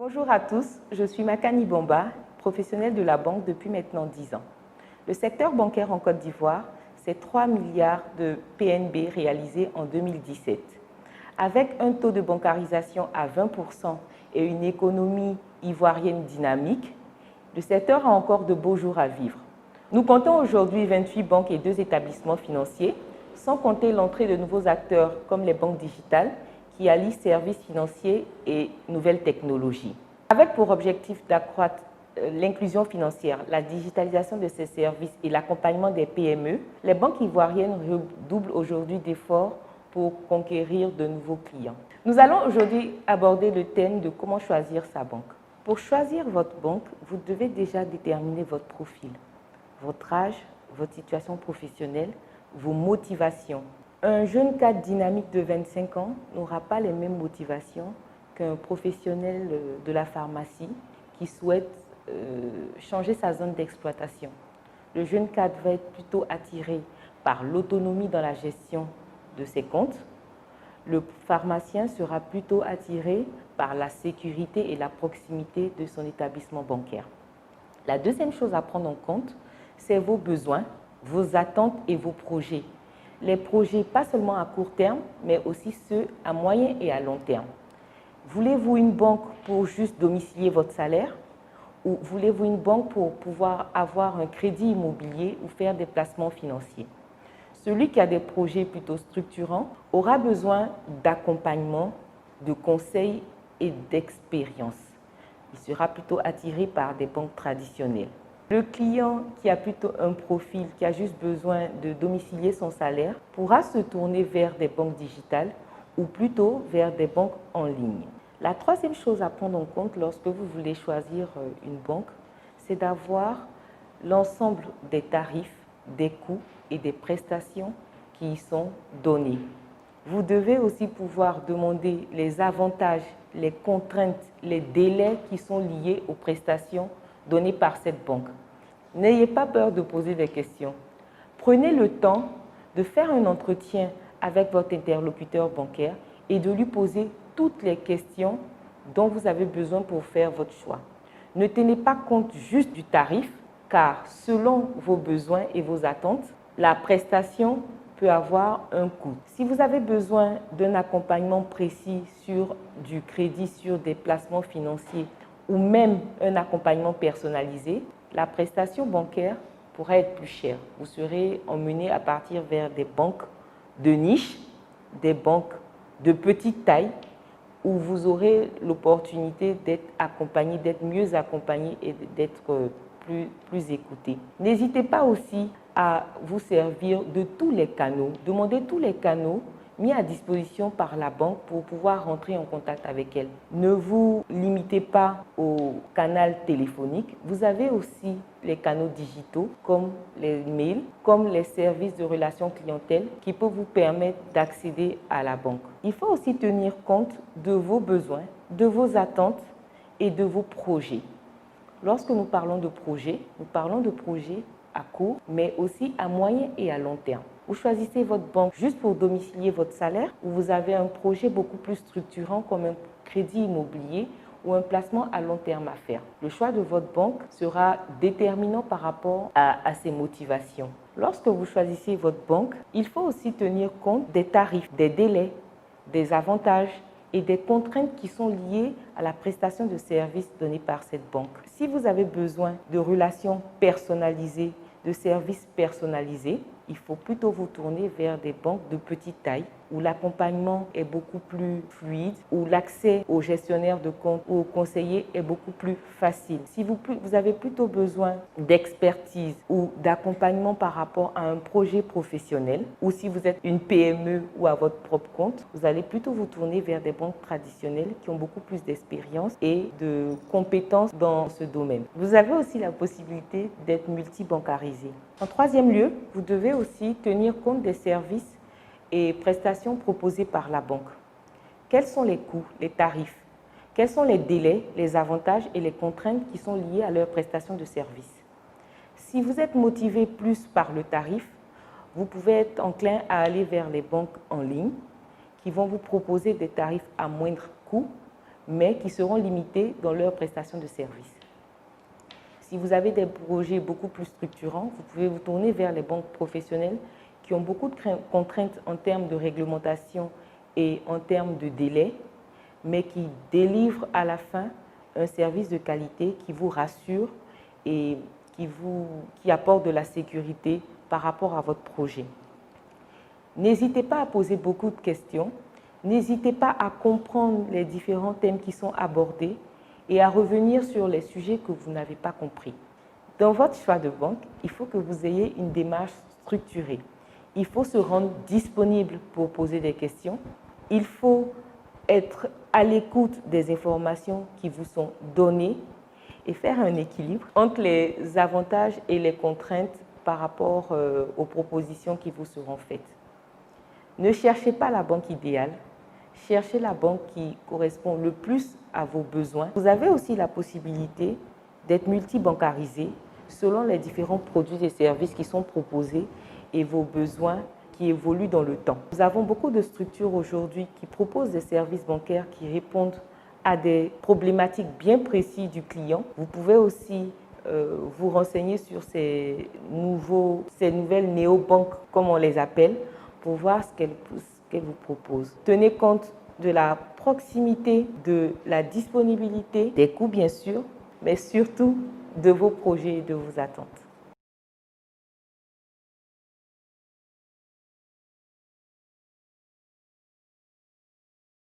Bonjour à tous, je suis Makani Bomba, professionnelle de la banque depuis maintenant 10 ans. Le secteur bancaire en Côte d'Ivoire, c'est 3 milliards de PNB réalisés en 2017. Avec un taux de bancarisation à 20% et une économie ivoirienne dynamique, le secteur a encore de beaux jours à vivre. Nous comptons aujourd'hui 28 banques et 2 établissements financiers, sans compter l'entrée de nouveaux acteurs comme les banques digitales qui allient services financiers et nouvelles technologies. Avec pour objectif d'accroître l'inclusion financière, la digitalisation de ces services et l'accompagnement des PME, les banques ivoiriennes redoublent aujourd'hui d'efforts pour conquérir de nouveaux clients. Nous allons aujourd'hui aborder le thème de comment choisir sa banque. Pour choisir votre banque, vous devez déjà déterminer votre profil, votre âge, votre situation professionnelle, vos motivations. Un jeune cadre dynamique de 25 ans n'aura pas les mêmes motivations qu'un professionnel de la pharmacie qui souhaite changer sa zone d'exploitation. Le jeune cadre va être plutôt attiré par l'autonomie dans la gestion de ses comptes. Le pharmacien sera plutôt attiré par la sécurité et la proximité de son établissement bancaire. La deuxième chose à prendre en compte, c'est vos besoins, vos attentes et vos projets. Les projets, pas seulement à court terme, mais aussi ceux à moyen et à long terme. Voulez-vous une banque pour juste domicilier votre salaire ou voulez-vous une banque pour pouvoir avoir un crédit immobilier ou faire des placements financiers? Celui qui a des projets plutôt structurants aura besoin d'accompagnement, de conseils et d'expérience. Il sera plutôt attiré par des banques traditionnelles. Le client qui a plutôt un profil, qui a juste besoin de domicilier son salaire, pourra se tourner vers des banques digitales ou plutôt vers des banques en ligne. La troisième chose à prendre en compte lorsque vous voulez choisir une banque, c'est d'avoir l'ensemble des tarifs, des coûts et des prestations qui y sont donnés. Vous devez aussi pouvoir demander les avantages, les contraintes, les délais qui sont liés aux prestations données par cette banque. N'ayez pas peur de poser des questions. Prenez le temps de faire un entretien avec votre interlocuteur bancaire et de lui poser toutes les questions dont vous avez besoin pour faire votre choix. Ne tenez pas compte juste du tarif, car selon vos besoins et vos attentes, la prestation peut avoir un coût. Si vous avez besoin d'un accompagnement précis sur du crédit, sur des placements financiers ou même un accompagnement personnalisé, la prestation bancaire pourrait être plus chère. Vous serez emmené à partir vers des banques de niche, des banques de petite taille, où vous aurez l'opportunité d'être accompagné, d'être mieux accompagné et d'être plus écouté. N'hésitez pas aussi à vous servir de tous les canaux. Demandez tous les canaux mis à disposition par la banque pour pouvoir rentrer en contact avec elle. Ne vous limitez pas au canal téléphonique. Vous avez aussi les canaux digitaux comme les mails, comme les services de relations clientèle qui peuvent vous permettre d'accéder à la banque. Il faut aussi tenir compte de vos besoins, de vos attentes et de vos projets. Lorsque nous parlons de projets à court, mais aussi à moyen et à long terme. Vous choisissez votre banque juste pour domicilier votre salaire ou vous avez un projet beaucoup plus structurant comme un crédit immobilier ou un placement à long terme à faire. Le choix de votre banque sera déterminant par rapport à ses motivations. Lorsque vous choisissez votre banque, il faut aussi tenir compte des tarifs, des délais, des avantages et des contraintes qui sont liées à la prestation de services donnés par cette banque. Si vous avez besoin de relations personnalisées, de services personnalisés, il faut plutôt vous tourner vers des banques de petite taille où l'accompagnement est beaucoup plus fluide, où l'accès aux gestionnaires de compte ou aux conseillers est beaucoup plus facile. Si vous avez plutôt besoin d'expertise ou d'accompagnement par rapport à un projet professionnel, ou si vous êtes une PME ou à votre propre compte, vous allez plutôt vous tourner vers des banques traditionnelles qui ont beaucoup plus d'expérience et de compétences dans ce domaine. Vous avez aussi la possibilité d'être multibancarisé. En troisième lieu, vous devez aussi tenir compte des services et prestations proposées par la banque. Quels sont les coûts, les tarifs? Quels sont les délais, les avantages et les contraintes qui sont liés à leurs prestations de services? Si vous êtes motivé plus par le tarif, vous pouvez être enclin à aller vers les banques en ligne qui vont vous proposer des tarifs à moindre coût, mais qui seront limitées dans leur prestation de services. Si vous avez des projets beaucoup plus structurants, vous pouvez vous tourner vers les banques professionnelles qui ont beaucoup de contraintes en termes de réglementation et en termes de délai, mais qui délivrent à la fin un service de qualité qui vous rassure et qui apporte de la sécurité par rapport à votre projet. N'hésitez pas à poser beaucoup de questions, n'hésitez pas à comprendre les différents thèmes qui sont abordés et à revenir sur les sujets que vous n'avez pas compris. Dans votre choix de banque, il faut que vous ayez une démarche structurée. Il faut se rendre disponible pour poser des questions. Il faut être à l'écoute des informations qui vous sont données et faire un équilibre entre les avantages et les contraintes par rapport aux propositions qui vous seront faites. Ne cherchez pas la banque idéale, cherchez la banque qui correspond le plus à vos besoins. Vous avez aussi la possibilité d'être multibancarisé selon les différents produits et services qui sont proposés et vos besoins qui évoluent dans le temps. Nous avons beaucoup de structures aujourd'hui qui proposent des services bancaires qui répondent à des problématiques bien précises du client. Vous pouvez aussi vous renseigner sur ces nouvelles néobanques, comme on les appelle, pour voir ce qu'elles vous proposent. Tenez compte de la proximité, de la disponibilité, des coûts bien sûr, mais surtout de vos projets et de vos attentes.